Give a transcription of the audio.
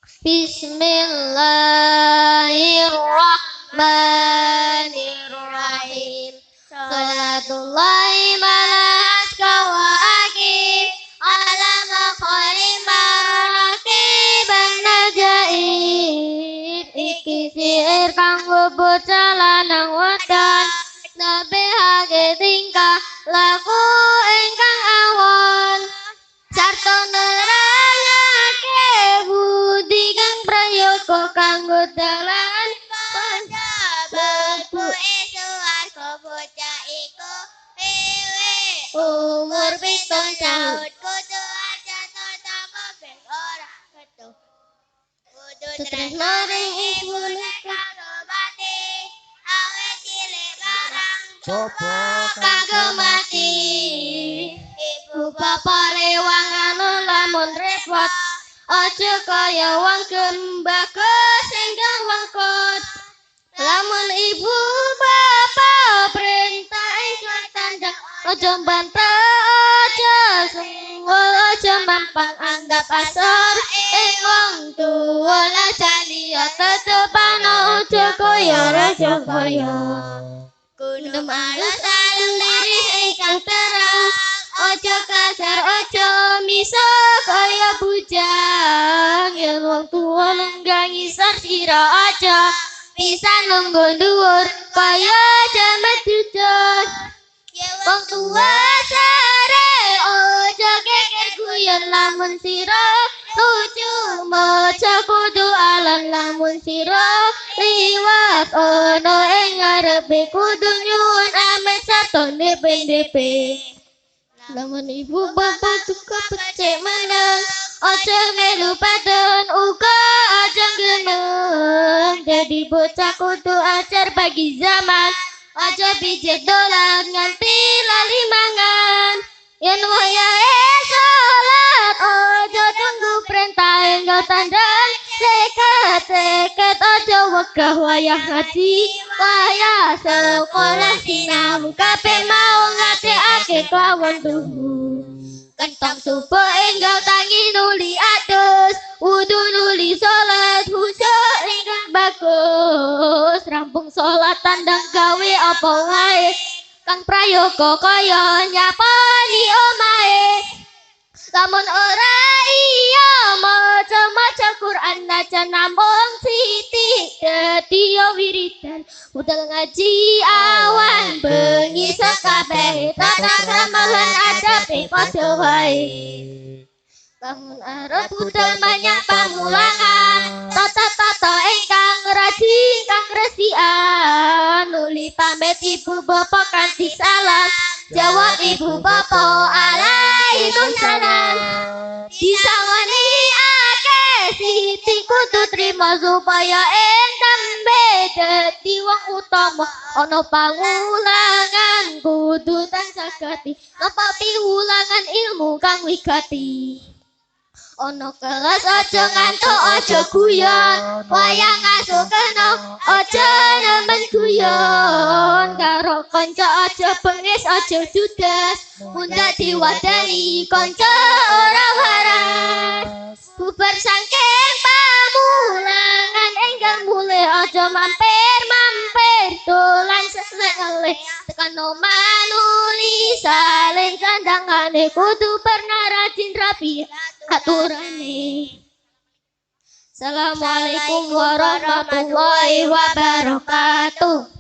Bismillahirrahmanirrahim. Salatullahi malaska wa akib alama khalimarrakiban najaib. Iki siir kanggo bocah lanang wedan nebehake tingkah laku ingkang awon sarta nerangake budi kang prayoga kanggo dalan panjabat suwarga bocah iku umur 7 taun kudu aja tata ben ora ketu kudu tresno ring ibu karo mati awet cilik larang coba kanggo mati. Ibu bapak rewangan lamun repot aja kaya wong gembagus sing wengkot. Lamun ibu bapak perintah ikut tandang aja bantah aja sungguh aja mampang anggap asor wong tuwa lajani tetepan aja kaya raja kaya kudu malus alun liris ingkang terang aja kasar aja miso kaya bujang yen wong tuwa lenggah ngisor sira aja pisan lungguh dhuwur kaya jamet jujur wong tuwa sare aja geger guyon lamun sira lucu maca kudu alon lamun sira liwat ono ing ngarepe kudu nyuwun amet sarta ndep-ndepe. Lamun ibu bapak duka becik meneng aja melu padon uga aja geneng. Jadi bocah kudu ajar bagi zaman aja pijet dolan nganti lali mangan. Yen wayahe salat aja tunggu perintah enggal tandang seket aja wegah wayah ngaji wayah sekolah sinau kabeh mau ngatekake kawon tuhu kentang subuh enggal tangi nuli adus wudu nuli salat khusyuk ingkang bagus rampung salat tandang gawe apa wae kang prayoga kaya nyapani omahe. Lamun ora iya maca Quran aja namung sithik dadi wiridan budal ngaji awan bengi sakabeh tata krama lan adabe padha wae. Lamun arep budal banyak pamulangan tata ingkang rajin kang resikan nuli pamit ibu bapak kanthi salam jawab ibu bapak Waalaikumsalam. Disawani akeh siti kudu trima supaya entembe dadi wong utama ana pangulangan kudu tansah gati napa piwulangan ilmu kang wigati. Ono kelas aja ngantuk aja guyon wayang asuh kena aja nemen guyon karo kanca aja bengis aja judes mundak diwadani kanca ora waras bubar saking pamulangan enggal mulih aja mampir dolan seleh tekan omah nuli saling kandangane kudu pernah rajin rapi aturane. Assalamualaikum warahmatullahi wabarakatuh.